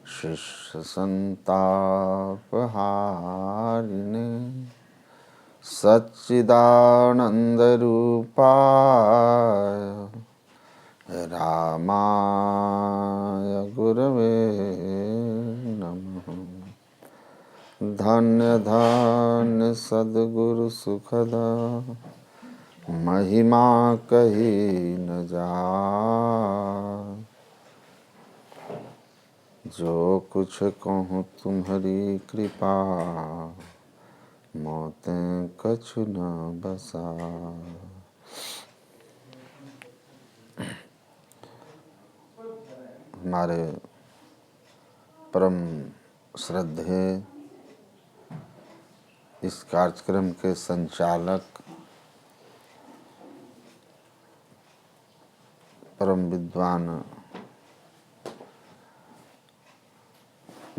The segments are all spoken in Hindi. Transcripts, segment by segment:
शिष्य संतापहारिणे सच्चिदानंद रूपाय रामाय गुरवे नमः। धन्य धन्य सद्गुरु सुखदा महिमा कही न जाए। जो कुछ कहूँ तुम्हारी कृपा मोतें कछु न बसा। हमारे परम श्रद्धेय इस कार्यक्रम के संचालक परम विद्वान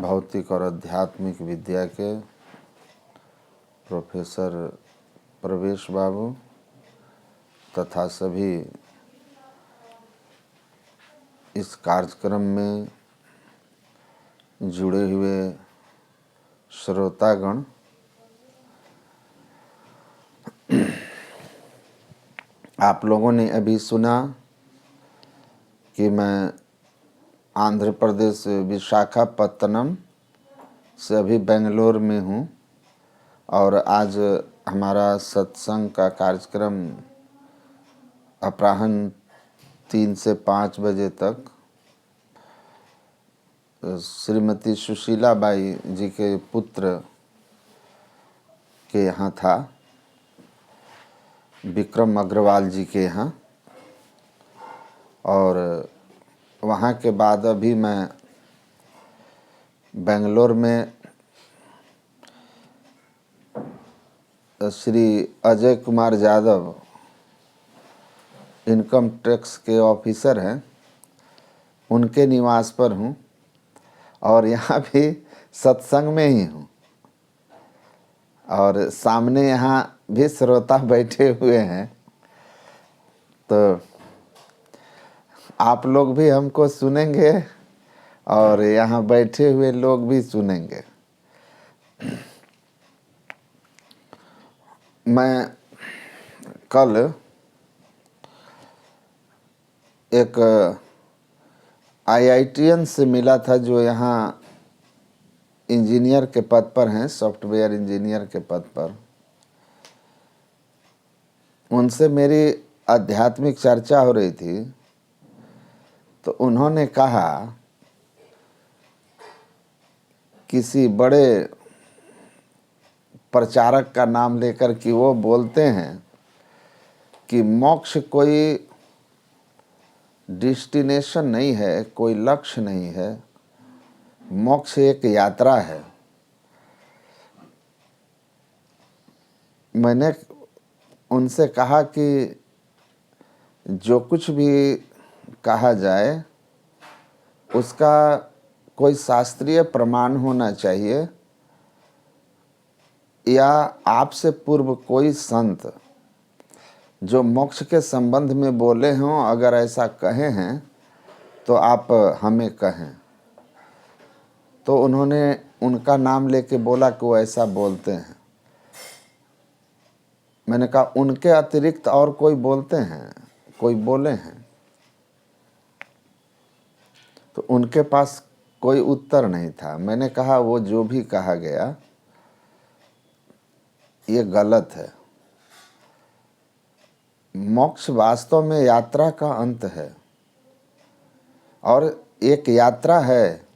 भौतिक और आध्यात्मिक विद्या के प्रोफेसर प्रवेश बाबू तथा सभी इस कार्यक्रम में जुड़े हुए श्रोतागण, आप लोगों ने अभी सुना कि मैं आंध्र प्रदेश विशाखापत्तनम से अभी बेंगलोर में हूँ और आज हमारा सत्संग का कार्यक्रम अपराह्न 3 से 5 बजे तक श्रीमती सुशीला बाई जी के पुत्र के यहाँ था, विक्रम अग्रवाल जी के यहाँ। और वहाँ के बाद अभी मैं बेंगलोर में श्री अजय कुमार यादव इनकम टैक्स के ऑफिसर हैं, उनके निवास पर हूँ और यहाँ भी सत्संग में ही हूँ। और सामने यहाँ भी श्रोता बैठे हुए हैं, तो आप लोग भी हमको सुनेंगे और यहाँ बैठे हुए लोग भी सुनेंगे। मैं कल एक IITian से मिला था जो यहाँ इंजीनियर के पद पर हैं, सॉफ्टवेयर इंजीनियर के पद पर। उनसे मेरी आध्यात्मिक चर्चा हो रही थी, तो उन्होंने कहा किसी बड़े प्रचारक का नाम लेकर कि वो बोलते हैं कि मोक्ष कोई डेस्टिनेशन नहीं है, कोई लक्ष्य नहीं है, मोक्ष एक यात्रा है। मैंने उनसे कहा कि जो कुछ भी कहा जाए उसका कोई शास्त्रीय प्रमाण होना चाहिए, या आपसे पूर्व कोई संत जो मोक्ष के संबंध में बोले हों, अगर ऐसा कहे हैं तो आप हमें कहें। तो उन्होंने उनका नाम लेके बोला कि वो ऐसा बोलते हैं। मैंने कहा उनके अतिरिक्त और कोई बोलते हैं, कोई बोले हैं? तो उनके पास कोई उत्तर नहीं था। मैंने कहा वो जो भी कहा गया ये गलत है। मोक्ष वास्तव में यात्रा का अंत है और एक यात्रा है।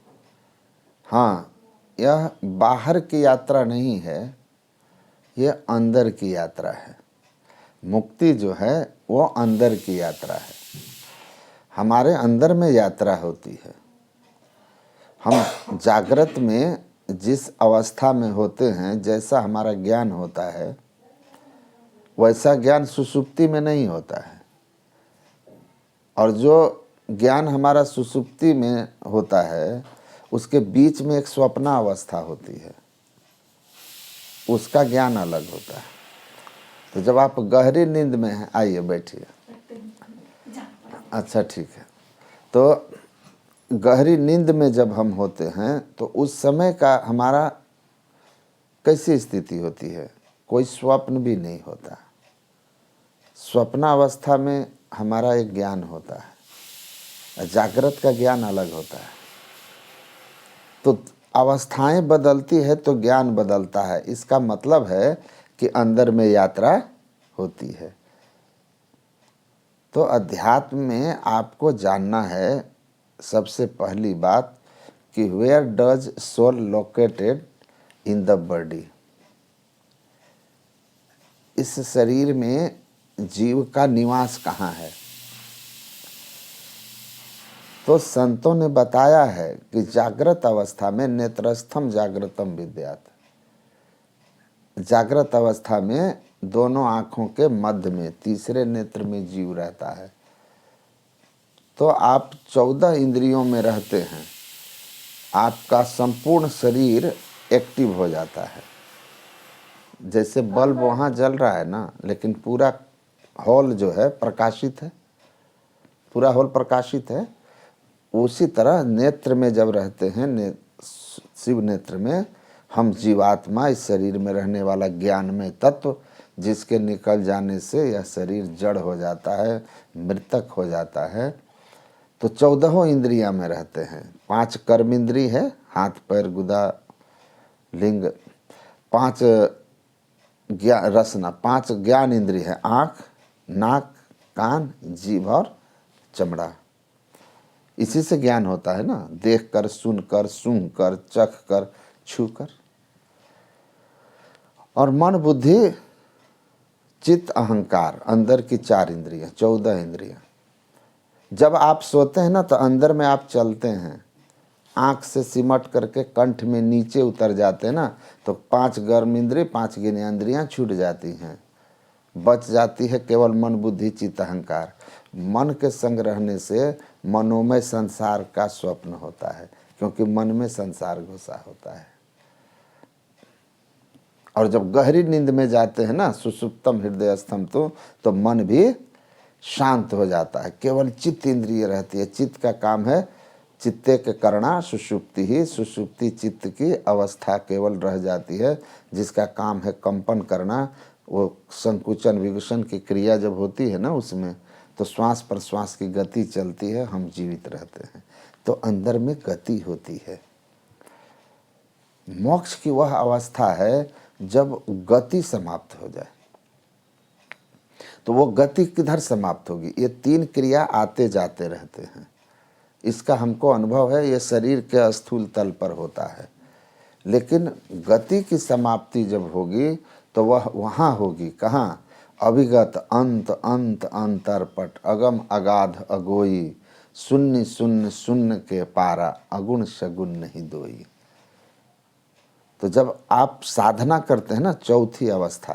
हाँ, यह बाहर की यात्रा नहीं है, यह अंदर की यात्रा है। मुक्ति जो है वो अंदर की यात्रा है, हमारे अंदर में यात्रा होती है। हम जागृत में जिस अवस्था में होते हैं, जैसा हमारा ज्ञान होता है वैसा ज्ञान सुषुप्ति में नहीं होता है। और जो ज्ञान हमारा सुषुप्ति में होता है उसके बीच में एक स्वप्न अवस्था होती है, उसका ज्ञान अलग होता है। तो जब आप गहरी नींद में हैं, आइए बैठिए। अच्छा ठीक है। तो गहरी नींद में जब हम होते हैं तो उस समय का हमारा कैसी स्थिति होती है? कोई स्वप्न भी नहीं होता। स्वप्नावस्था में हमारा एक ज्ञान होता है, जागृत का ज्ञान अलग होता है। तो अवस्थाएं बदलती है तो ज्ञान बदलता है। इसका मतलब है कि अंदर में यात्रा होती है। तो अध्यात्म में आपको जानना है सबसे पहली बात कि where does soul located in the body. इस शरीर में जीव का निवास कहाँ है? तो संतों ने बताया है कि जागृत अवस्था में नेत्रस्थम जागृतम विद्यात, जागृत अवस्था में दोनों आँखों के मध्य में तीसरे नेत्र में जीव रहता है। तो आप 14 इंद्रियों में रहते हैं, आपका संपूर्ण शरीर एक्टिव हो जाता है। जैसे बल्ब वहाँ जल रहा है ना, लेकिन पूरा हॉल जो है प्रकाशित है, पूरा हॉल प्रकाशित है। उसी तरह नेत्र में जब रहते हैं, शिव नेत्र में, हम जीवात्मा इस शरीर में रहने वाला ज्ञान में तत्व, जिसके निकल जाने से यह शरीर जड़ हो जाता है, मृतक हो जाता है। तो 14 इंद्रियां में रहते हैं। 5 कर्म इंद्री है, हाथ पैर गुदा लिंग, 5 रसना, 5 ज्ञान इंद्री है, आँख नाक कान जीभ और चमड़ा। इसी से ज्ञान होता है ना, देख कर सुन कर सूंघ कर चख कर छू कर। और मन बुद्धि चित्त अहंकार, अंदर की 4 इंद्रियां, 14 इंद्रियां। जब आप सोते हैं ना तो अंदर में आप चलते हैं, आँख से सिमट करके कंठ में नीचे उतर जाते हैं ना, तो 5 गर्म इंद्रिय 5 ज्ञानेंद्रियां छूट जाती हैं। बच जाती है केवल मन बुद्धि चित्त अहंकार। मन के संग रहने से मनोमय संसार का स्वप्न होता है, क्योंकि मन में संसार घुसा होता है। और जब गहरी नींद में जाते हैं ना, सुषुप्तम हृदयस्थम, तो मन भी शांत हो जाता है, केवल चित्त इंद्रिय रहती है। चित्त का काम है चित्ते के करना सुषुप्ति ही, सुषुप्ति चित्त की अवस्था केवल रह जाती है, जिसका काम है कंपन करना। वो संकुचन विकुचन की क्रिया जब होती है ना, उसमें तो श्वास प्रश्वास की गति चलती है, हम जीवित रहते हैं। तो अंदर में गति होती है। मोक्ष की वह अवस्था है जब गति समाप्त हो जाए। तो वो गति किधर समाप्त होगी? ये 3 क्रिया आते जाते रहते हैं, इसका हमको अनुभव है। ये शरीर के स्थूल तल पर होता है, लेकिन गति की समाप्ति जब होगी तो वह वहाँ होगी कहाँ? अभिगत अंत अंत अंतरपट, अगम अगाध अगोई, शून्य शून्य शून्य के पारा, अगुण सगुण नहीं दोई। तो जब आप साधना करते हैं ना, चौथी अवस्था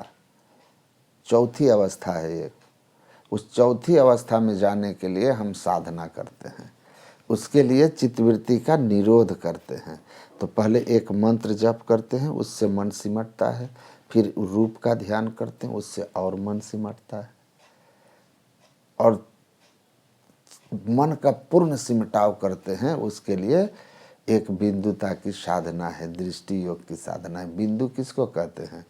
है एक, उस चौथी अवस्था में जाने के लिए हम साधना करते हैं। उसके लिए चित्तवृत्ति का निरोध करते हैं। तो पहले एक मंत्र जप करते हैं, उससे मन सिमटता है। फिर रूप का ध्यान करते हैं, उससे और मन सिमटता है। और मन का पूर्ण सिमटाव करते हैं, उसके लिए एक बिंदुता की साधना है, दृष्टि योग की साधना है। बिंदु किसको कहते हैं?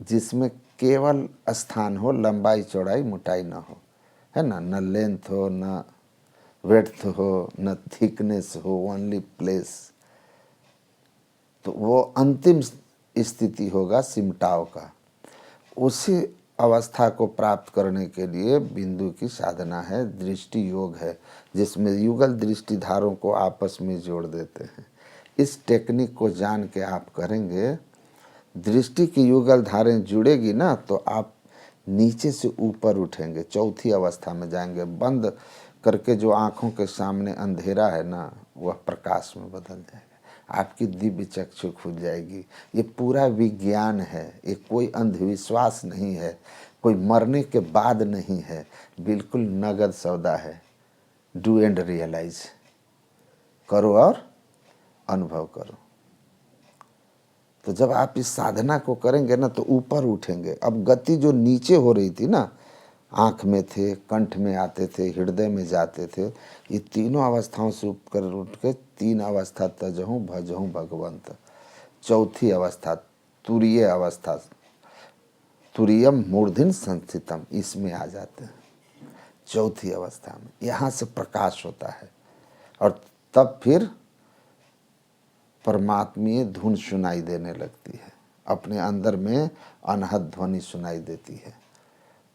जिसमें केवल स्थान हो, लंबाई चौड़ाई मोटाई ना हो, है ना, न लेंथ हो, न वेड्थ हो, न थिकनेस हो, ओनली प्लेस। तो वो अंतिम स्थिति होगा सिमटाव का। उसी अवस्था को प्राप्त करने के लिए बिंदु की साधना है, दृष्टि योग है, जिसमें युगल दृष्टिधारों को आपस में जोड़ देते हैं। इस टेक्निक को जान के आप करेंगे, दृष्टि की युगल धारें जुड़ेगी ना, तो आप नीचे से ऊपर उठेंगे, चौथी अवस्था में जाएंगे। बंद करके जो आँखों के सामने अंधेरा है ना, वह प्रकाश में बदल जाएगा, आपकी दिव्य चक्षु खुल जाएगी। ये पूरा विज्ञान है, ये कोई अंधविश्वास नहीं है, कोई मरने के बाद नहीं है, बिल्कुल नगद सौदा है। डू एंड रियलाइज, करो और अनुभव करो। तो जब आप इस साधना को करेंगे ना, तो ऊपर उठेंगे। अब गति जो नीचे हो रही थी ना, आँख में थे, कंठ में आते थे, हृदय में जाते थे। ये तीनों अवस्थाओं से उठ के 3 अवस्था तजहूँ भजहूँ भगवंत। चौथी अवस्था तुरीय अवस्था, तुरीयम मूर्धन संस्थितम, इसमें आ जाते हैं चौथी अवस्था में। यहाँ से प्रकाश होता है और तब फिर परमात्मीय धुन सुनाई देने लगती है। अपने अंदर में अनहद ध्वनि सुनाई देती है।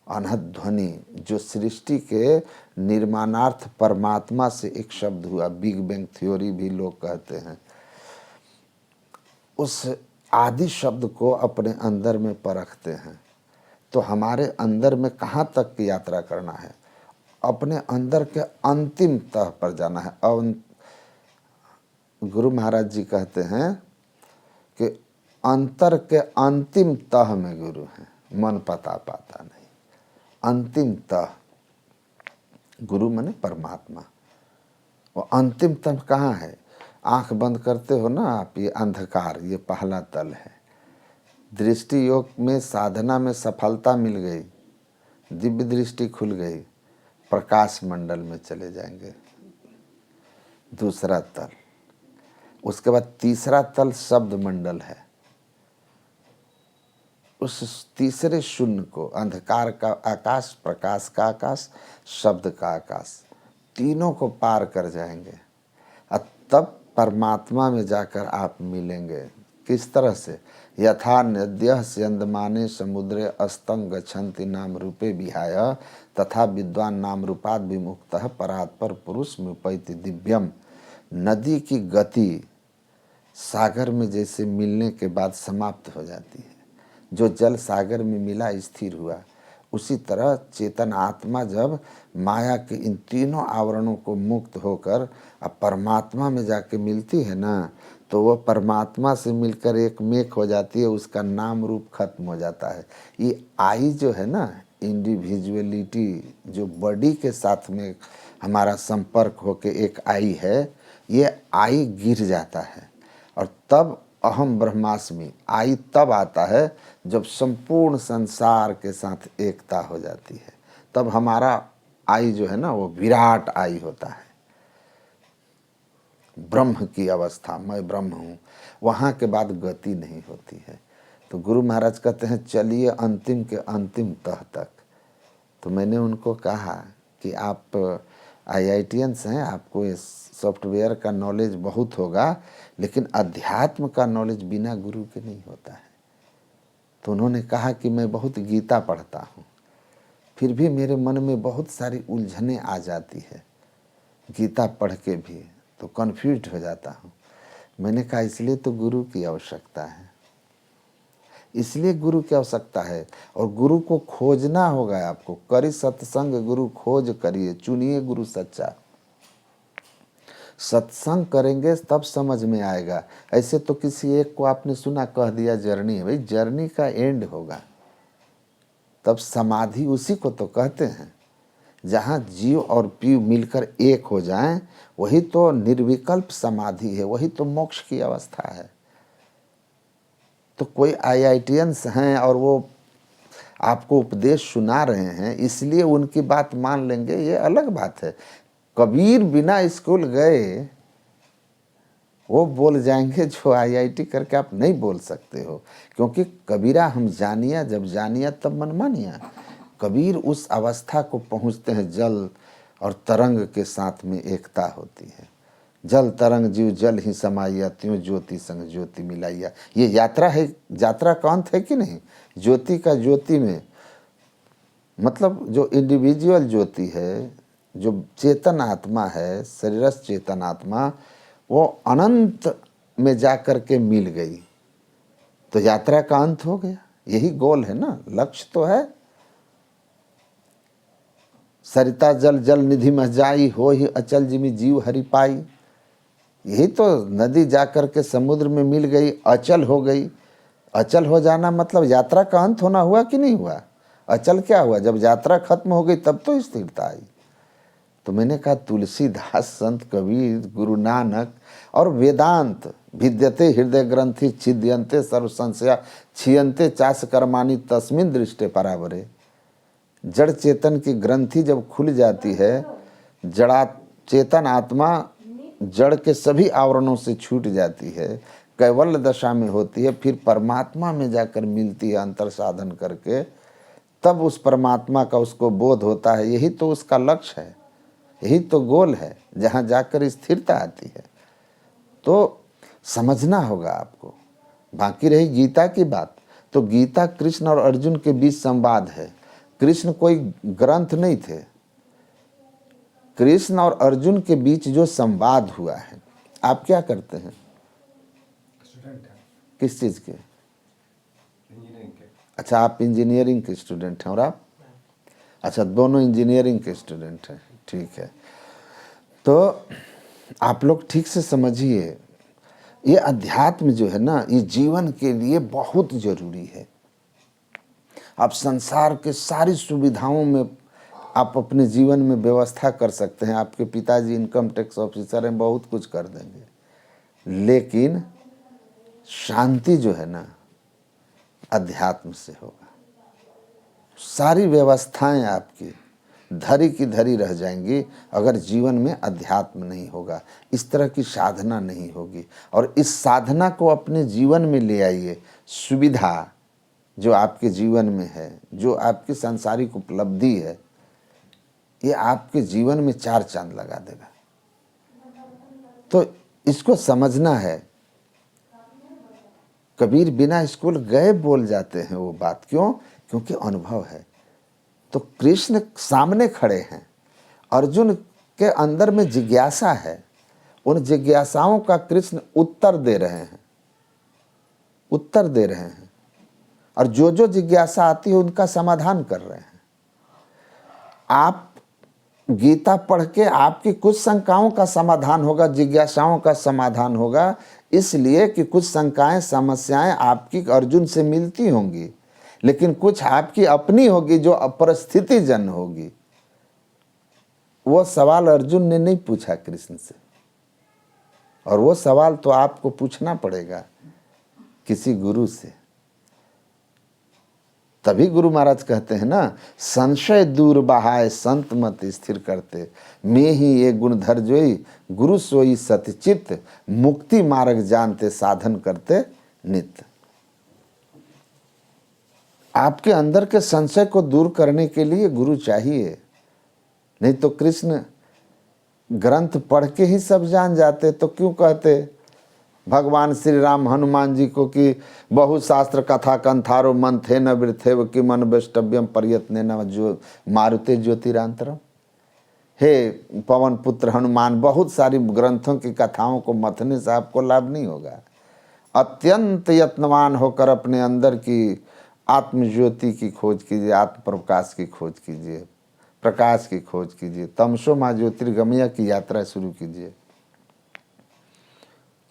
अनहद ध्वनि जो सृष्टि के निर्माणार्थ परमात्मा से एक शब्द हुआ, बिग बैंग थ्योरी भी लोग कहते हैं, उस आदि शब्द को अपने अंदर में परखते हैं। तो हमारे अंदर में कहाँ तक की यात्रा करना है? अपने अंदर के अंतिम तह पर जाना है। गुरु महाराज जी कहते हैं कि अंतर के अंतिम तह में गुरु हैं, मन पता पाता नहीं। अंतिम तह, गुरु माने परमात्मा। वो अंतिम तह कहाँ है? आंख बंद करते हो ना आप, ये अंधकार, ये पहला तल है। दृष्टि योग में साधना में सफलता मिल गई, दिव्य दृष्टि खुल गई, प्रकाश मंडल में चले जाएंगे, दूसरा तल। उसके बाद तीसरा तल शब्द मंडल है। उस तीसरे शून्य को, अंधकार का आकाश, प्रकाश का आकाश, शब्द का आकाश, तीनों को पार कर जाएंगे और तब परमात्मा में जाकर आप मिलेंगे। किस तरह से? यथा नद्यः स्यन्दमाने समुद्रे अस्तंग गच्छन्ति नाम रूपे विहाय तथा विद्वान नाम रूपाद विमुक्तः परात्पर पुरुष मुपैति दिव्यम। नदी की गति सागर में जैसे मिलने के बाद समाप्त हो जाती है, जो जल सागर में मिला स्थिर हुआ, उसी तरह चेतन आत्मा जब माया के इन तीनों आवरणों को मुक्त होकर अब परमात्मा में जाके मिलती है ना, तो वह परमात्मा से मिलकर एक मेक हो जाती है, उसका नाम रूप खत्म हो जाता है। ये आई जो है ना, इंडिविजुअलिटी, जो बॉडी के साथ में हमारा संपर्क होके एक आई है, ये आई गिर जाता है और तब अहम ब्रह्मास्मि आई तब आता है जब संपूर्ण संसार के साथ एकता हो जाती है। तब हमारा आई जो है ना, वो विराट आई होता है, ब्रह्म की अवस्था, मैं ब्रह्म हूँ। वहाँ के बाद गति नहीं होती है। तो गुरु महाराज कहते हैं चलिए अंतिम के अंतिम तह तक। तो मैंने उनको कहा कि आप IITians हैं, आपको इस सॉफ्टवेयर का नॉलेज बहुत होगा, लेकिन अध्यात्म का नॉलेज बिना गुरु के नहीं होता है। तो उन्होंने कहा कि मैं बहुत गीता पढ़ता हूँ, फिर भी मेरे मन में बहुत सारी उलझनें आ जाती है, गीता पढ़ के भी तो कन्फ्यूज हो जाता हूँ। मैंने कहा इसलिए तो गुरु की आवश्यकता है, इसलिए गुरु की आवश्यकता है। और गुरु को खोजना होगा आपको। करी सत्संग गुरु खोज करिए, चुनिए गुरु सच्चा। सत्संग करेंगे तब समझ में आएगा। ऐसे तो किसी एक को आपने सुना, कह दिया जर्नी है, भाई जर्नी का एंड होगा तब समाधि उसी को तो कहते हैं। जहाँ जीव और पीव मिलकर एक हो जाएं, वही तो निर्विकल्प समाधि है, वही तो मोक्ष की अवस्था है। तो कोई IITians हैं और वो आपको उपदेश सुना रहे हैं, इसलिए उनकी बात मान लेंगे, ये अलग बात है। कबीर बिना स्कूल गए वो बोल जाएंगे जो IIT करके आप नहीं बोल सकते हो, क्योंकि कबीरा हम जानिया, जब जानिया तब मन मानिया। कबीर उस अवस्था को पहुँचते हैं, जल और तरंग के साथ में एकता होती है। जल तरंग जीव जल ही समाइया, त्यों ज्योति संग ज्योति मिलाइया। ये यात्रा है, यात्रा का अंत है कि नहीं? ज्योति का ज्योति में मतलब जो इंडिविजुअल ज्योति है, जो चेतन आत्मा है, शरीरस्थ चेतन आत्मा, वो अनंत में जाकर के मिल गई, तो यात्रा का अंत हो गया। यही गोल है ना, लक्ष्य तो है। सरिता जल जल निधि में जाई, हो ही अचल जिमि जीव हरि पाई। यही तो नदी जाकर के समुद्र में मिल गई, अचल हो गई। अचल हो जाना मतलब यात्रा का अंत होना हुआ कि नहीं हुआ? अचल क्या हुआ? जब यात्रा खत्म हो गई तब तो स्थिरता आई। तो मैंने कहा तुलसीदास, संत कबीर, गुरु नानक और वेदांत, भिद्यते हृदय ग्रंथि छिद्यन्ते सर्व संशया क्षीयन्ते चास कर्माणि तस्मिन् दृष्टे परावरे। जड़ चेतन की ग्रंथि जब खुल जाती है, जड़ा चेतन आत्मा जड़ के सभी आवरणों से छूट जाती है, कैवल्य दशा में होती है, फिर परमात्मा में जाकर मिलती है अंतर साधन करके, तब उस परमात्मा का उसको बोध होता है। यही तो उसका लक्ष्य है, यही तो गोल है, जहाँ जाकर स्थिरता आती है। तो समझना होगा आपको। बाकी रही गीता की बात, तो गीता कृष्ण और अर्जुन के बीच संवाद है। कृष्ण कोई ग्रंथ नहीं थे, कृष्ण और अर्जुन के बीच जो संवाद हुआ है। आप क्या करते हैं? स्टूडेंट है। किस चीज़ के? इंजीनियरिंग के। अच्छा, आप इंजीनियरिंग के स्टूडेंट हैं और आप? अच्छा, दोनों इंजीनियरिंग के स्टूडेंट हैं, ठीक है। तो आप लोग ठीक से समझिए, ये अध्यात्म जो है ना, ये जीवन के लिए बहुत जरूरी है। आप संसार के सारी सुविधाओं में आप अपने जीवन में व्यवस्था कर सकते हैं। आपके पिताजी इनकम टैक्स ऑफिसर हैं, बहुत कुछ कर देंगे, लेकिन शांति जो है ना, अध्यात्म से होगा। सारी व्यवस्थाएं आपकी धरी की धरी रह जाएंगी अगर जीवन में अध्यात्म नहीं होगा, इस तरह की साधना नहीं होगी। और इस साधना को अपने जीवन में ले आइए। सुविधा जो आपके जीवन में है, जो आपकी सांसारिक उपलब्धि है, ये आपके जीवन में चार चांद लगा देगा। तो इसको समझना है। कबीर बिना स्कूल गए बोल जाते हैं वो बात, क्यों? क्योंकि अनुभव है। तो कृष्ण सामने खड़े हैं, अर्जुन के अंदर में जिज्ञासा है, उन जिज्ञासाओं का कृष्ण उत्तर दे रहे हैं, उत्तर दे रहे हैं। और जो जो जिज्ञासा आती है उनका समाधान कर रहे हैं। आप गीता पढ़ के आपकी कुछ शंकाओं का समाधान होगा, जिज्ञासाओं का समाधान होगा, इसलिए कि कुछ शंकाएं, समस्याएं आपकी अर्जुन से मिलती होंगी, लेकिन कुछ आपकी अपनी होगी जो अपरिस्थिति जन होगी। वो सवाल अर्जुन ने नहीं पूछा कृष्ण से, और वो सवाल तो आपको पूछना पड़ेगा किसी गुरु से। तभी गुरु महाराज कहते हैं ना, संशय दूर बहाय संत मत स्थिर करते, मैं ही ये गुणधर जोई गुरु सोई सतचित, मुक्ति मार्ग जानते साधन करते नित्य। आपके अंदर के संशय को दूर करने के लिए गुरु चाहिए, नहीं तो कृष्ण ग्रंथ पढ़ के ही सब जान जाते। तो क्यों कहते भगवान श्री राम हनुमान जी को कि बहु शास्त्र कथा कंथारो मन थे न वृथेव कि मन वैष्टव्यम प्रयत्न न जो मारुते ज्योतिरांतरम। हे पवन पुत्र हनुमान, बहुत सारी ग्रंथों की कथाओं को मथने से आपको लाभ नहीं होगा। अत्यंत यत्नवान होकर अपने अंदर की आत्म ज्योति की खोज कीजिए, आत्म प्रकाश की खोज कीजिए, प्रकाश की खोज कीजिए, तमसो माँ ज्योतिर्गमय की यात्रा शुरू कीजिए।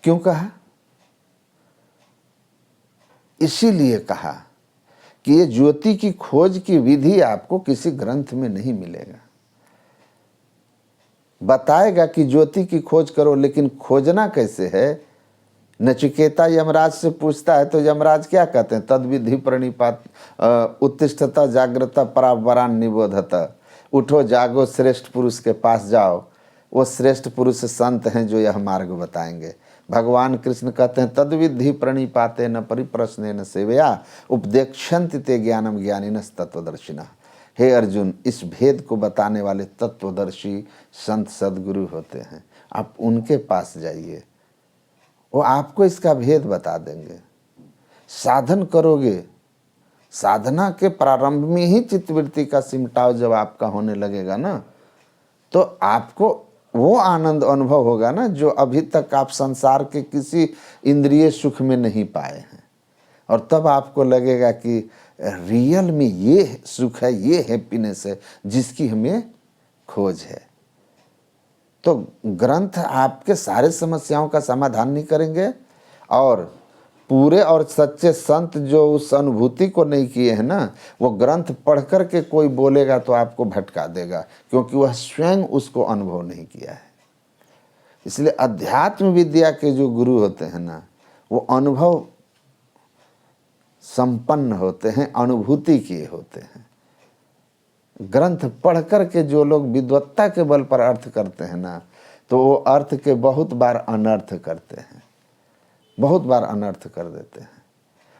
क्यों कहा? इसीलिए कहा कि ये ज्योति की खोज की विधि आपको किसी ग्रंथ में नहीं मिलेगा। बताएगा कि ज्योति की खोज करो, लेकिन खोजना कैसे है? नचिकेता यमराज से पूछता है तो यमराज क्या कहते हैं? तद विधि प्रणिपात उत्तिष्ठता जागृता परावरान निबोधता। उठो जागो, श्रेष्ठ पुरुष के पास जाओ, वो श्रेष्ठ पुरुष संत हैं जो यह मार्ग बताएंगे। भगवान कृष्ण कहते हैं तद विधि प्रणिपाते न परिप्रश्ने न सेवया उपदेक्षन्ति ते ज्ञानम ज्ञानिनस् तत्वदर्शिनः। हे अर्जुन, इस भेद को बताने वाले तत्वदर्शी संत सदगुरु होते हैं, आप उनके पास जाइए, वो आपको इसका भेद बता देंगे। साधन करोगे, साधना के प्रारंभ में ही चित्तवृत्ति का सिमटाव जब आपका होने लगेगा ना, तो आपको वो आनंद अनुभव होगा ना जो अभी तक आप संसार के किसी इंद्रिय सुख में नहीं पाए हैं। और तब आपको लगेगा कि रियल में ये सुख है, ये हैप्पीनेस है जिसकी हमें खोज है। तो ग्रंथ आपके सारे समस्याओं का समाधान नहीं करेंगे, और पूरे और सच्चे संत जो उस अनुभूति को नहीं किए हैं ना, वो ग्रंथ पढ़ कर के कोई बोलेगा तो आपको भटका देगा, क्योंकि वह स्वयं उसको अनुभव नहीं किया है। इसलिए अध्यात्म विद्या के जो गुरु होते हैं ना, वो अनुभव संपन्न होते हैं, अनुभूति किए होते हैं। ग्रंथ पढ़ कर के जो लोग विद्वत्ता के बल पर अर्थ करते हैं ना, तो वो अर्थ के बहुत बार अनर्थ करते हैं, बहुत बार अनर्थ कर देते हैं,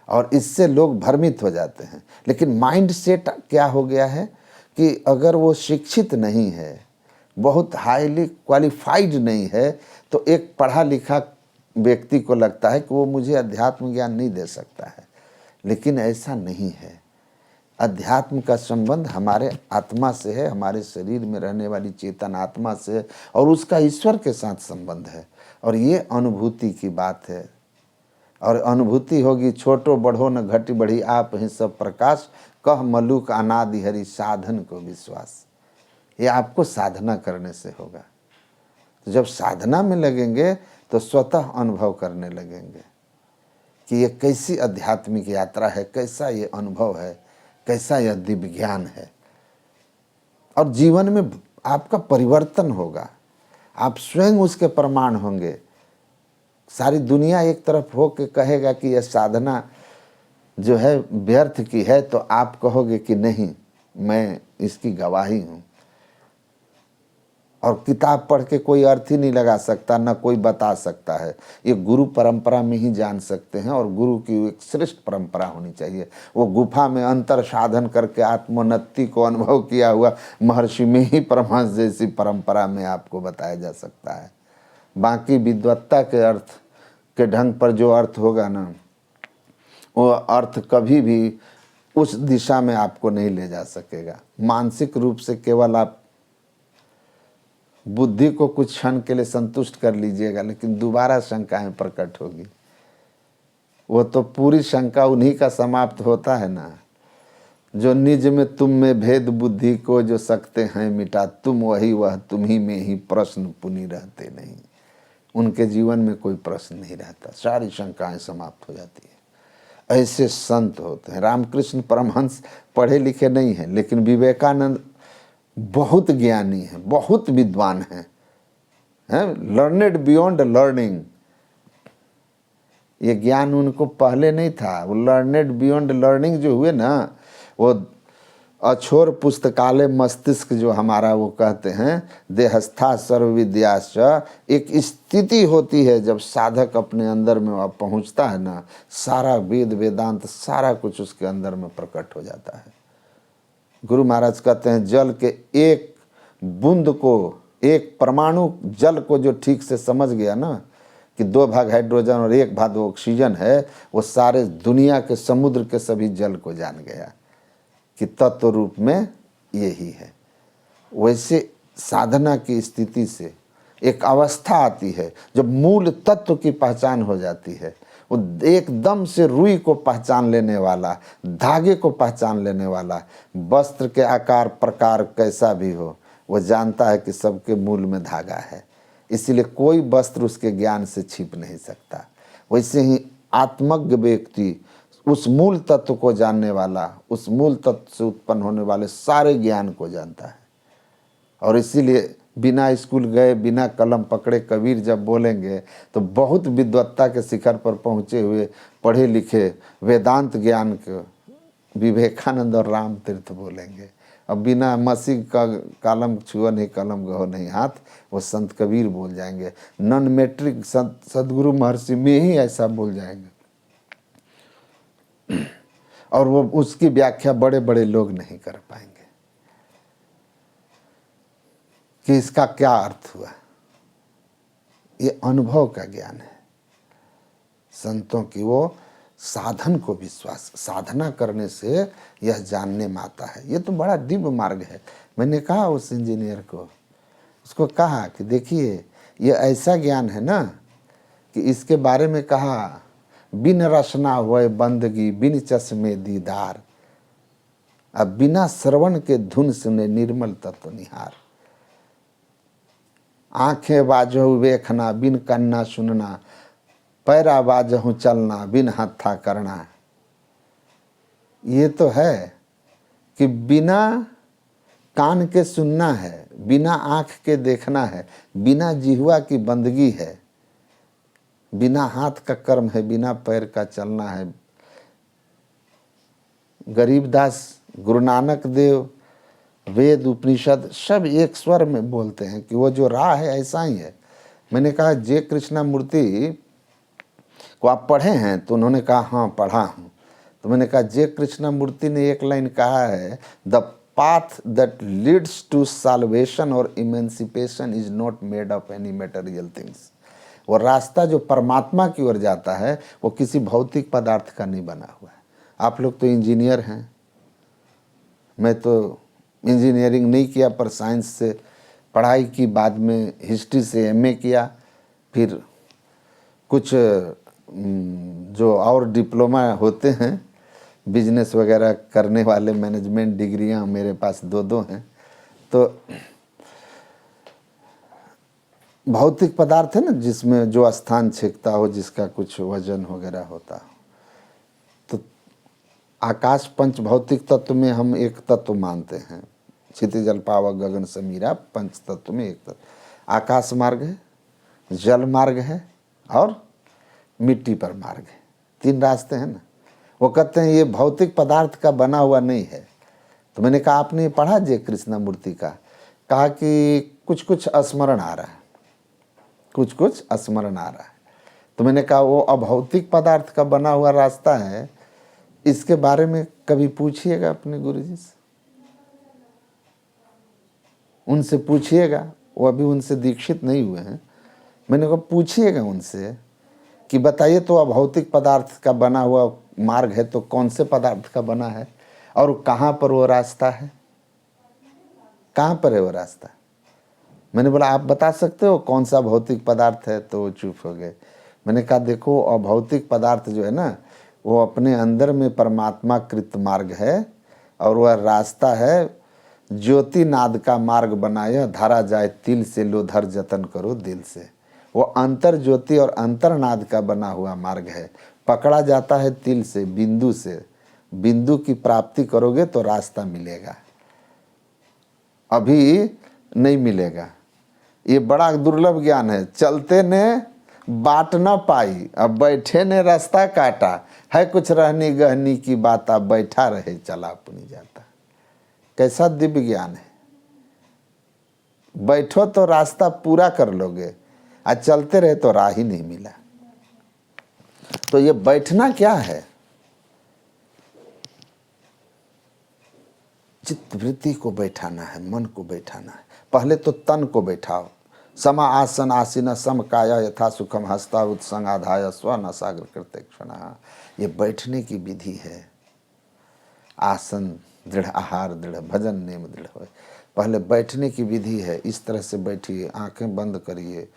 और इससे लोग भ्रमित हो जाते हैं। लेकिन माइंड सेट क्या हो गया है कि अगर वो शिक्षित नहीं है, बहुत हाईली क्वालिफाइड नहीं है, तो एक पढ़ा लिखा व्यक्ति को लगता है कि वो मुझे अध्यात्म ज्ञान नहीं दे सकता है। लेकिन ऐसा नहीं है। अध्यात्म का संबंध हमारे आत्मा से है, हमारे शरीर में रहने वाली चेतन आत्मा से है, और उसका ईश्वर के साथ संबंध है। और ये अनुभूति की बात है। और अनुभूति होगी छोटो बढ़ो न घटी बढ़ी, आप ही सब प्रकाश, कह मलुक अनादि हरि साधन को विश्वास। ये आपको साधना करने से होगा। तो जब साधना में लगेंगे तो स्वतः अनुभव करने लगेंगे कि ये कैसी आध्यात्मिक यात्रा है, कैसा ये अनुभव है, कैसा यह दिव्य ज्ञान है। और जीवन में आपका परिवर्तन होगा, आप स्वयं उसके प्रमाण होंगे। सारी दुनिया एक तरफ हो के कहेगा कि यह साधना जो है व्यर्थ की है, तो आप कहोगे कि नहीं, मैं इसकी गवाही हूँ। और किताब पढ़ के कोई अर्थ ही नहीं लगा सकता, ना कोई बता सकता है। ये गुरु परंपरा में ही जान सकते हैं, और गुरु की एक श्रेष्ठ परंपरा होनी चाहिए। वो गुफा में अंतर साधन करके आत्मोन्नति को अनुभव किया हुआ महर्षि में ही परमहंस जैसी परंपरा में आपको बताया जा सकता है। बाकी विद्वत्ता के अर्थ के ढंग पर जो अर्थ होगा ना, वो अर्थ कभी भी उस दिशा में आपको नहीं ले जा सकेगा। मानसिक रूप से केवल आप बुद्धि को कुछ क्षण के लिए संतुष्ट कर लीजिएगा, लेकिन दोबारा शंकाएं प्रकट होगी। वो तो पूरी शंका उन्हीं का समाप्त होता है ना, जो निज में तुम में भेद बुद्धि को जो सकते हैं मिटा, तुम वही वह तुम्ही में ही प्रश्न पुनि रहते नहीं। उनके जीवन में कोई प्रश्न नहीं रहता, सारी शंकाएं समाप्त हो जाती है। ऐसे संत होते हैं। रामकृष्ण परमहंस पढ़े लिखे नहीं हैं, लेकिन विवेकानंद बहुत ज्ञानी है, बहुत विद्वान है, लर्नेड बियॉन्ड लर्निंग। ये ज्ञान उनको पहले नहीं था। वो लर्नेड बियॉन्ड लर्निंग जो हुए ना, वो अछोर पुस्तकालय मस्तिष्क जो हमारा, वो कहते हैं देहस्था सर्व विद्याश्च, एक स्थिति होती है जब साधक अपने अंदर में वह पहुंचता है ना, सारा वेद वेदांत सारा कुछ उसके अंदर में प्रकट हो जाता है। गुरु महाराज कहते हैं जल के एक बूंद को, एक परमाणु जल को जो ठीक से समझ गया ना कि 2 भाग हाइड्रोजन और 1 भाग ऑक्सीजन है, वो सारे दुनिया के समुद्र के सभी जल को जान गया कि तत्व रूप में यही है। वैसे साधना की स्थिति से एक अवस्था आती है जब मूल तत्व की पहचान हो जाती है। वो एकदम से रुई को पहचान लेने वाला, धागे को पहचान लेने वाला, वस्त्र के आकार प्रकार कैसा भी हो, वो जानता है कि सबके मूल में धागा है, इसलिए कोई वस्त्र उसके ज्ञान से छिप नहीं सकता। वैसे ही आत्मज्ञ व्यक्ति उस मूल तत्व को जानने वाला, उस मूल तत्व से उत्पन्न होने वाले सारे ज्ञान को जानता है। और इसीलिए बिना स्कूल गए, बिना कलम पकड़े कबीर जब बोलेंगे तो बहुत विद्वत्ता के शिखर पर पहुँचे हुए पढ़े लिखे वेदांत ज्ञान के विवेकानंद और राम तीर्थ बोलेंगे। अब बिना मसीह का कलम छुआ नहीं, कलम गहो नहीं हाथ, वो संत कबीर बोल जाएंगे। नॉन मैट्रिक सदगुरु महर्षि में ही ऐसा बोल जाएंगे, और वो उसकी व्याख्या बड़े बड़े लोग नहीं कर पाएंगे कि इसका क्या अर्थ हुआ। ये अनुभव का ज्ञान है संतों की। वो साधन को विश्वास, साधना करने से यह जानने में आता है। ये तो बड़ा दिव्य मार्ग है। मैंने कहा उस इंजीनियर को, उसको कहा कि देखिए ये ऐसा ज्ञान है ना कि इसके बारे में कहा बिन रसना हुए बंदगी, बिन चश्मे दीदार, अब बिना श्रवण के धुन सुने निर्मल तत्व निहार। आंखें बाजहु वेखना, बिन कन्ना सुनना, पैरा बाजहु चलना, बिन हत्था करना। ये तो है कि बिना कान के सुनना है, बिना आँख के देखना है, बिना जिह्वा की बंदगी है, बिना हाथ का कर्म है, बिना पैर का चलना है। गरीबदास, गुरु नानक देव, वेद उपनिषद सब एक स्वर में बोलते हैं कि वो जो राह है ऐसा ही है। मैंने कहा जे कृष्णमूर्ति को आप पढ़े हैं? तो उन्होंने कहा हाँ पढ़ा हूँ। तो मैंने कहा जे कृष्णमूर्ति ने एक लाइन कहा है, the path that leads to salvation और emancipation is not made of any material things. वो रास्ता जो परमात्मा की ओर जाता है वो किसी भौतिक पदार्थ का नहीं बना हुआ है। आप लोग तो इंजीनियर हैं, मैं तो इंजीनियरिंग नहीं किया पर साइंस से पढ़ाई की, बाद में हिस्ट्री से एमए किया, फिर कुछ जो और डिप्लोमा होते हैं बिजनेस वगैरह करने वाले, मैनेजमेंट डिग्रियां मेरे पास दो हैं। तो भौतिक पदार्थ है ना जिसमें जो स्थान छेकता हो, जिसका कुछ वजन वगैरह होता हो, तो आकाश पंच भौतिक तत्व में हम एक तत्व मानते हैं। क्षितिज जल पावक गगन समीरा पंच तत्व में एक तत्व। आकाश मार्ग है, जल मार्ग है और मिट्टी पर मार्ग है, 3 रास्ते हैं ना। वो कहते हैं ये भौतिक पदार्थ का बना हुआ नहीं है। तो मैंने कहा आपने पढ़ा जे कृष्णमूर्ति का? कहा कि कुछ कुछ स्मरण आ रहा है, कुछ कुछ स्मरण आ रहा है। तो मैंने कहा वो अभौतिक पदार्थ का बना हुआ रास्ता है, इसके बारे में कभी पूछिएगा अपने गुरुजी से, उनसे पूछिएगा। वो अभी उनसे दीक्षित नहीं हुए हैं। मैंने कहा पूछिएगा उनसे कि बताइए तो अभौतिक पदार्थ का बना हुआ मार्ग है तो कौन से पदार्थ का बना है और कहाँ पर वो रास्ता है, कहाँ पर है वो रास्ता। मैंने बोला आप बता सकते हो कौन सा भौतिक पदार्थ है? तो वो चुप हो गए। मैंने कहा देखो अभौतिक पदार्थ जो है ना वो अपने अंदर में परमात्मा कृत मार्ग है और वह रास्ता है ज्योति नाद का मार्ग बनाया, धारा जाए तिल से लो धर जतन करो दिल से। वो अंतर ज्योति और अंतरनाद का बना हुआ मार्ग है, पकड़ा जाता है तिल से, बिंदु से। बिंदु की प्राप्ति करोगे तो रास्ता मिलेगा, अभी नहीं मिलेगा। ये बड़ा दुर्लभ ज्ञान है। चलते ने बाट न पाई, अब बैठे ने रास्ता काटा, है कुछ रहनी गहनी की बात, अब बैठा रहे चला अपनी जाता। कैसा दिव्य ज्ञान है। बैठो तो रास्ता पूरा कर लोगे, आज चलते रहे तो राह ही नहीं मिला। तो ये बैठना क्या है? चित्त वृत्ति को बैठाना है, मन को बैठाना है। पहले तो तन को बैठाओ। समा आसन आसीन सम काया यथा सुखम हस्ता उत्संग आधाय स्व न सागर कृत्य क्षण। ये बैठने की विधि है। आसन दृढ़, आहार दृढ़, भजन नेम दृढ़ हो। पहले बैठने की विधि है। इस तरह से बैठिए, आंखें बंद करिए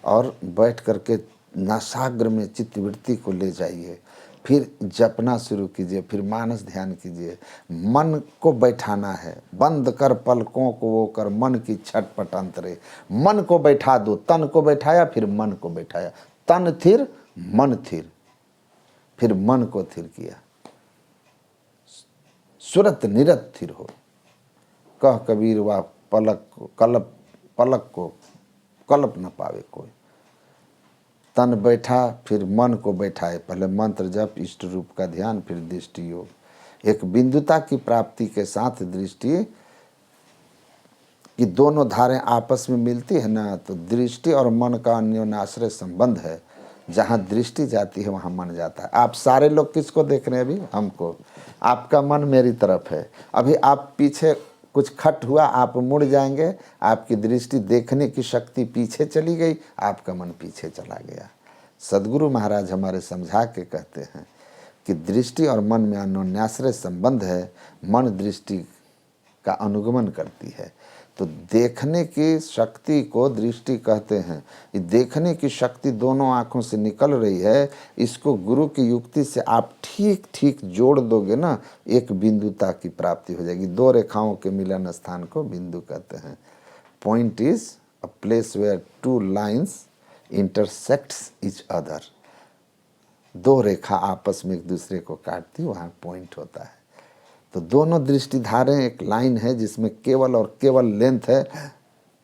और बैठ करके नासाग्र में चित्तवृत्ति को ले जाइए। फिर जपना शुरू कीजिए, फिर मानस ध्यान कीजिए। मन को बैठाना है। बंद कर पलकों को वो कर मन की छटपट अंतरे। मन को बैठा दो। तन को बैठाया फिर मन को बैठाया, तन थिर मन थिर, फिर मन को थिर किया। सुरत निरत थिर हो। कह कबीर वाह पलक को कल्प न पावे कोई। तन बैठा फिर मन को बैठाए। पहले मंत्र जप, इष्ट रूप का ध्यान, फिर दृष्टि योग। एक बिंदुता की प्राप्ति के साथ दृष्टि की दोनों धारें आपस में मिलती है ना, तो दृष्टि और मन का अन्योन्याश्रय संबंध है। जहाँ दृष्टि जाती है वहाँ मन जाता है। आप सारे लोग किसको देख रहे हैं अभी? हमको। आपका मन मेरी तरफ है। अभी आप पीछे कुछ खट हुआ, आप मुड़ जाएंगे, आपकी दृष्टि देखने की शक्ति पीछे चली गई, आपका मन पीछे चला गया। सदगुरु महाराज हमारे समझा के कहते हैं कि दृष्टि और मन में अन्योन्याश्रय संबंध है। मन दृष्टि का अनुगमन करती है। तो देखने की शक्ति को दृष्टि कहते हैं। ये देखने की शक्ति दोनों आँखों से निकल रही है, इसको गुरु की युक्ति से आप ठीक ठीक जोड़ दोगे ना, एक बिंदुता की प्राप्ति हो जाएगी। 2 रेखाओं के मिलन स्थान को बिंदु कहते हैं। Point is a place where 2 lines intersects each other. 2 रेखा आपस में एक दूसरे को काटती, वहाँ पॉइंट होता है। तो दोनों दृष्टिधारें एक लाइन है जिसमें केवल और केवल लेंथ है,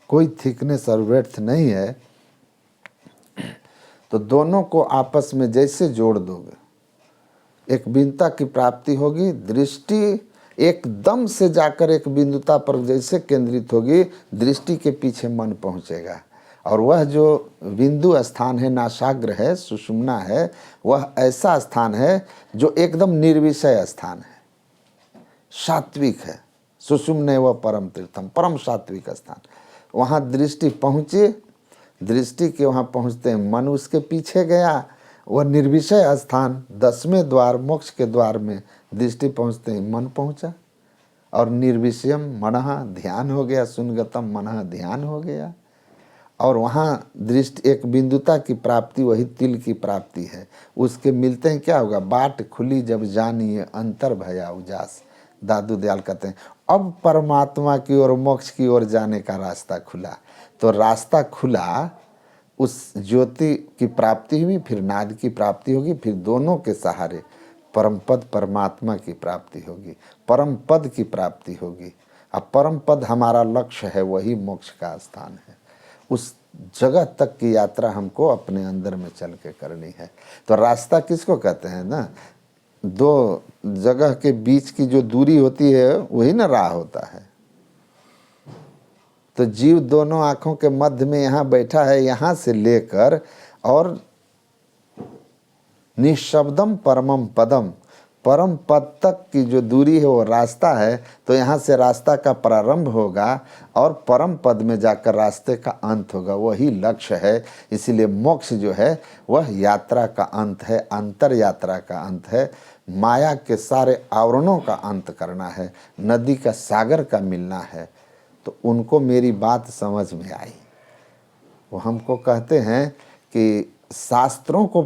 कोई थिकनेस और ब्रेड्थ नहीं है। तो दोनों को आपस में जैसे जोड़ दोगे एक बिंदुता की प्राप्ति होगी। दृष्टि एकदम से जाकर एक बिंदुता पर जैसे केंद्रित होगी, दृष्टि के पीछे मन पहुंचेगा। और वह जो बिंदु स्थान है, नासाग्र है, सुषुम्ना है, वह ऐसा स्थान है जो एकदम निर्विषय स्थान है, सात्विक है। सुषुम्ने व परम तीर्थम, परम सात्विक स्थान। वहाँ दृष्टि पहुँची, दृष्टि के वहाँ पहुँचते हैं मन उसके पीछे गया, वह निर्विषय स्थान 10वें द्वार मोक्ष के द्वार में दृष्टि पहुँचते ही मन पहुँचा। और निर्विषयम मनः ध्यान हो गया, सुनगतम मनः ध्यान हो गया। और वहाँ दृष्टि एक बिंदुता की प्राप्ति, वही तिल की प्राप्ति है। उसके मिलते हैं क्या होगा, बाट खुली जब जानिए अंतर भया उजास। दादू दयाल कहते हैं अब परमात्मा की ओर, मोक्ष की ओर जाने का रास्ता खुला। तो रास्ता खुला, उस ज्योति की प्राप्ति हुई, फिर नाद की प्राप्ति होगी, फिर दोनों के सहारे परम पद परमात्मा की प्राप्ति होगी, परम पद की प्राप्ति होगी। अब परम पद हमारा लक्ष्य है, वही मोक्ष का स्थान है। उस जगह तक की यात्रा हमको अपने अंदर में चल के करनी है। तो रास्ता किसको कहते हैं ना, दो जगह के बीच की जो दूरी होती है वही ना राह होता है। तो जीव दोनों आँखों के मध्य में यहाँ बैठा है, यहाँ से लेकर और निःशब्दम परमम पदम, परम पद तक की जो दूरी है वो रास्ता है। तो यहाँ से रास्ता का प्रारंभ होगा और परम पद में जाकर रास्ते का अंत होगा, वही लक्ष्य है। इसीलिए मोक्ष जो है वह यात्रा का अंत है, अंतर यात्रा का अंत है। माया के सारे आवरणों का अंत करना है, नदी का सागर का मिलना है। तो उनको मेरी बात समझ में आई। वो हमको कहते हैं कि शास्त्रों को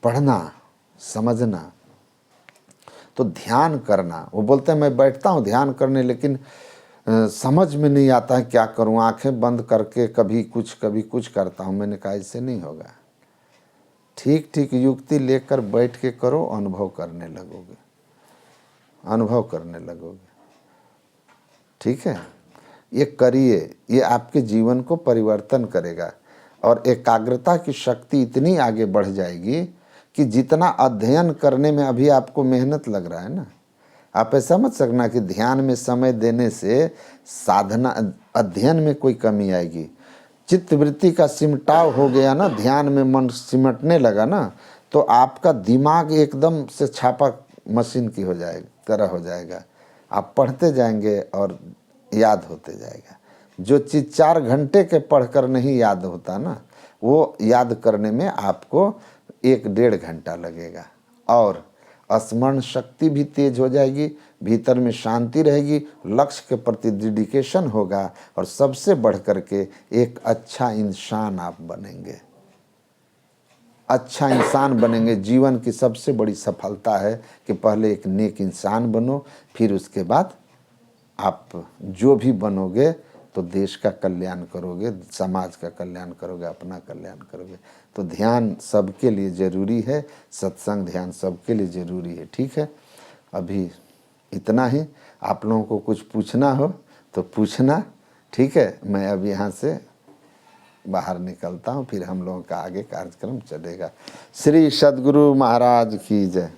पढ़ना, समझना, तो ध्यान करना। वो बोलते हैं मैं बैठता हूँ ध्यान करने, लेकिन समझ में नहीं आता है क्या करूँ, आंखें बंद करके कभी कुछ करता हूँ। मैंने कहा इससे नहीं होगा, ठीक ठीक युक्ति लेकर बैठ के करो, अनुभव करने लगोगे, अनुभव करने लगोगे। ठीक है, ये करिए, ये आपके जीवन को परिवर्तन करेगा। और एकाग्रता की शक्ति इतनी आगे बढ़ जाएगी कि जितना अध्ययन करने में अभी आपको मेहनत लग रहा है ना, आप ऐसा मत सकना कि ध्यान में समय देने से साधना अध्ययन में कोई कमी आएगी। चित्तवृत्ति का सिमटाव हो गया ना, ध्यान में मन सिमटने लगा ना, तो आपका दिमाग एकदम से छापा मशीन की हो जाएगा, तरह हो जाएगा। आप पढ़ते जाएंगे और याद होते जाएगा। जो चीज़ 4 घंटे के पढ़कर नहीं याद होता ना, वो याद करने में आपको 1-1.5 घंटा लगेगा। और स्मरण शक्ति भी तेज हो जाएगी, भीतर में शांति रहेगी, लक्ष्य के प्रति डेडिकेशन होगा, और सबसे बढ़ कर के एक अच्छा इंसान आप बनेंगे। अच्छा इंसान बनेंगे। जीवन की सबसे बड़ी सफलता है कि पहले एक नेक इंसान बनो, फिर उसके बाद आप जो भी बनोगे तो देश का कल्याण करोगे, समाज का कल्याण करोगे, अपना कल्याण करोगे। तो ध्यान सबके लिए ज़रूरी है, सत्संग ध्यान सबके लिए ज़रूरी है। ठीक है, अभी इतना ही। आप लोगों को कुछ पूछना हो तो पूछना, ठीक है। मैं अब यहाँ से बाहर निकलता हूँ, फिर हम लोगों का आगे कार्यक्रम चलेगा। श्री सद्गुरु महाराज की जय।